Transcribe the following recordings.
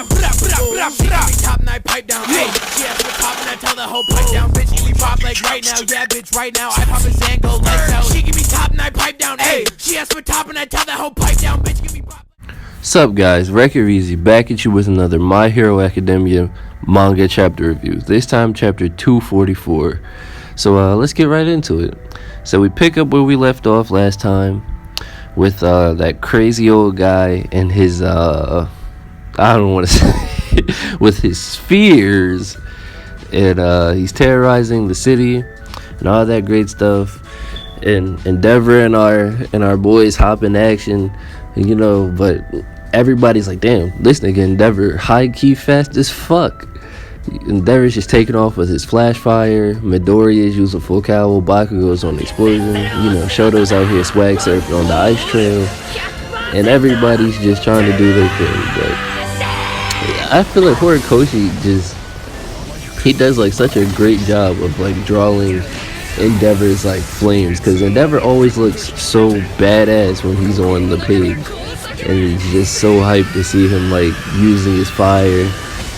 bra, bra, bra, bra, bra. Top night pipe down, hey. She asked for top and I tell the whole pipe down. Bitch, give me pop like right now, yeah, bitch, right now. I pop a Zango lights out. She give me top night pipe down, hey. She asked for top and I tell the whole pipe down. Bitch, give me pop. Sup guys, Record Easy back at you with another My Hero Academia manga chapter review. This time chapter 244. So let's get right into it. So we pick up where we left off last time with that crazy old guy and his I don't want to say with his spheres, and he's terrorizing the city and all that great stuff. And Endeavor and our boys hop in action, you know, but everybody's like, damn, this nigga Endeavor high key fast as fuck. Endeavor's just taking off with his flash fire. Midoriya is using full cowl. Bakugo's on the explosion. You know, Shoto's out here swag surfing on the ice trail, and everybody's just trying to do their thing. But I feel like Horikoshi he does like such a great job of like drawing Endeavor's like flames, because Endeavor always looks so badass when he's on the page, and it's just so hyped to see him like using his fire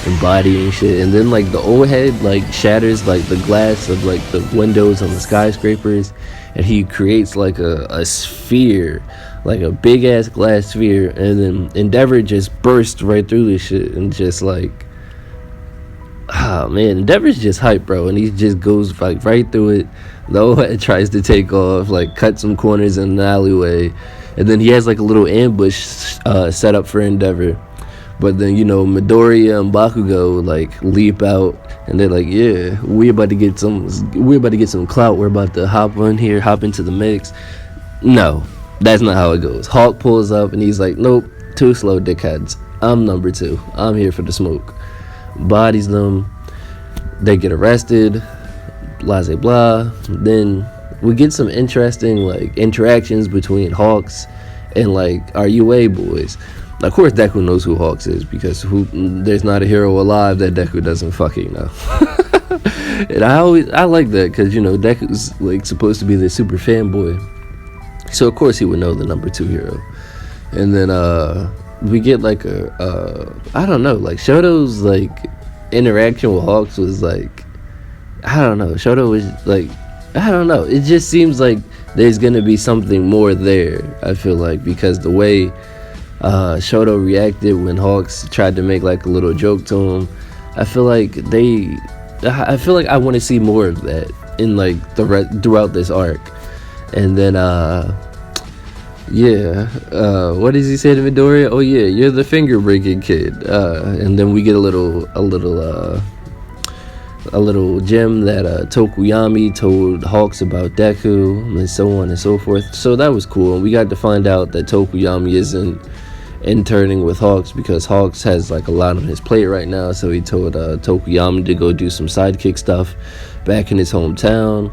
and body and shit. And then like the old head like shatters like the glass of like the windows on the skyscrapers, and he creates like a sphere, like a big ass glass sphere, and then Endeavor just bursts right through this shit and just like, oh man, Endeavor's just hype, bro, and he just goes like right through it. The old head tries to take off, like cut some corners in the alleyway, and then he has like a little ambush set up for Endeavor. But then, you know, Midoriya and Bakugo like leap out, and they're like, yeah, we're about to get some clout. We're about to hop into the mix. No, that's not how it goes. Hawk pulls up and he's like, nope, too slow, dickheads. I'm number 2. I'm here for the smoke. Bodies them. They get arrested. Blah blah blah. Then we get some interesting like interactions between Hawks and like our UA boys. Of course, Deku knows who Hawks is, because there's not a hero alive that Deku doesn't fucking know. And I like that, because, you know, Deku's like supposed to be the super fanboy, so of course he would know the number 2 hero. And then we get like I don't know, like Shoto's like interaction with Hawks was like, I don't know, Shoto was like, I don't know, it just seems like there's gonna be something more there, I feel like, because the way Shoto reacted when Hawks tried to make like a little joke to him, I feel like I want to see more of that in like throughout this arc. And then what does he say to Midoriya? Oh yeah, you're the finger breaking kid. And then we get a little gem that Tokuyami told Hawks about Deku, and so on and so forth. So that was cool. And we got to find out that Tokuyami isn't interning with Hawks, because Hawks has like a lot on his plate right now. So he told Tokuyami to go do some sidekick stuff back in his hometown.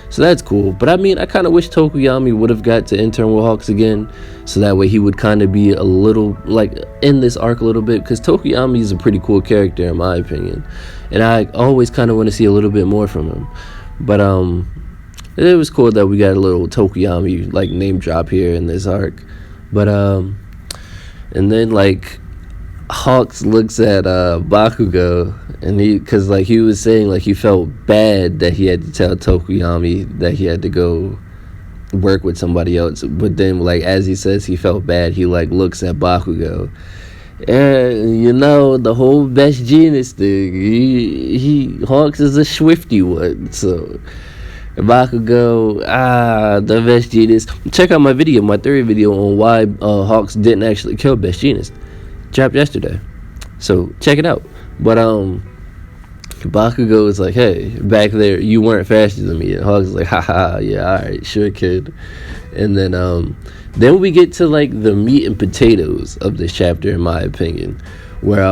So that's cool. But I mean, I kind of wish Tokuyami would have got to intern with Hawks again, so that way he would kind of be a little like in this arc a little bit, because Tokuyami is a pretty cool character in my opinion, and I always kind of want to see a little bit more from him. But it was cool that we got a little Tokuyami like name drop here in this arc. But and then like Hawks looks at Bakugo, and because like he was saying like he felt bad that he had to tell Tokuyami that he had to go work with somebody else. But then like as he says he felt bad, he like looks at Bakugo, and you know, the whole best genius thing, he Hawks is a swifty one. So Bakugo, the best genius. Check out my third video on why Hawks didn't actually kill Best Genius. Dropped yesterday, so check it out. But Bakugo is like, hey, back there you weren't faster than me, and Hawks is like, haha, yeah, alright, sure kid. And then we get to like the meat and potatoes of this chapter, in my opinion, where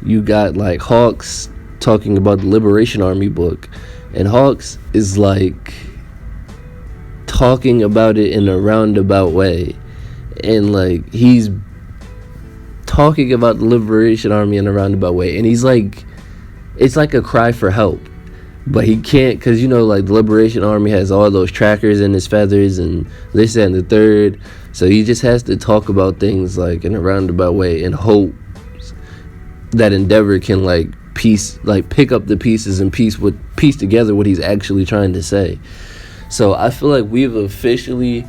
you got like Hawks talking about the Liberation Army book, and Hawks is like talking about it in a roundabout way, and like he's talking about the Liberation Army in a roundabout way, and he's like, it's like a cry for help, but he can't, because you know, like the Liberation Army has all those trackers in his feathers and this, that, and the third, so he just has to talk about things like in a roundabout way and hope that Endeavor can like pick up the pieces and piece together what he's actually trying to say. So I feel like we've officially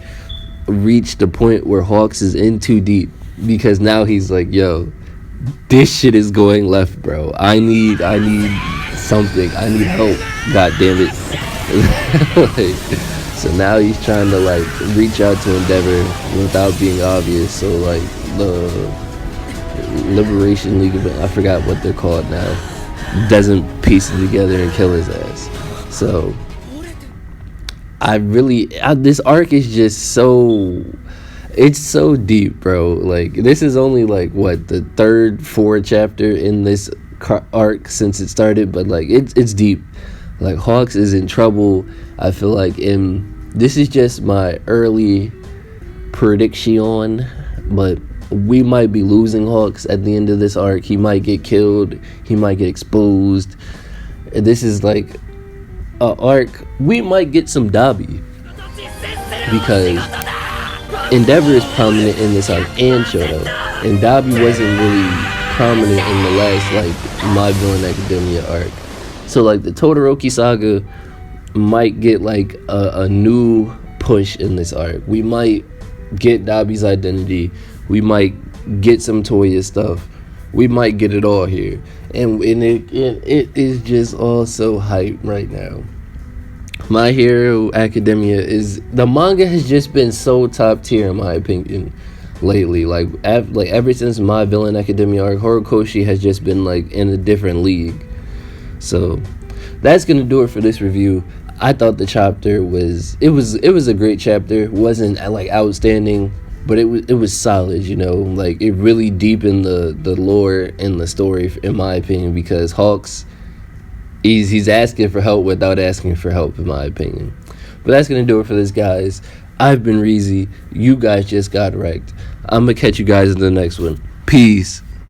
reached the point where Hawks is in too deep, because now he's like, yo, this shit is going left, bro. I need something. I need help. God damn it. Like, so now he's trying to like reach out to Endeavor without being obvious. So like the Liberation League of, I forgot what they're called now, doesn't piece it together and kill his ass. So this arc is just it's so deep, bro. Like, this is only like what, the fourth chapter in this arc since it started, but like it's deep. Like, Hawks is in trouble. I feel like this is just my early prediction, but we might be losing Hawks at the end of this arc. He might get killed. He might get exposed. This is like a arc. We might get some Dabi, because Endeavor is prominent in this arc and Shoto, and Dabi wasn't really prominent in the last like My Villain Academia arc. So like the Todoroki saga might get like a new push in this arc. We might get Dabi's identity. We might get some Toya stuff. We might get it all here, and it is just all so hype right now. My Hero Academia the manga has just been so top tier in my opinion lately. Like ever since My Villain Academia arc, Horikoshi has just been like in a different league. So that's gonna do it for this review. I thought the chapter was a great chapter. It wasn't like outstanding, but it was solid, you know. Like, it really deepened the lore and the story, in my opinion, because Hawks, he's asking for help without asking for help, in my opinion. But that's gonna do it for this, guys. I've been Reezy. You guys just got wrecked. I'm gonna catch you guys in the next one. Peace.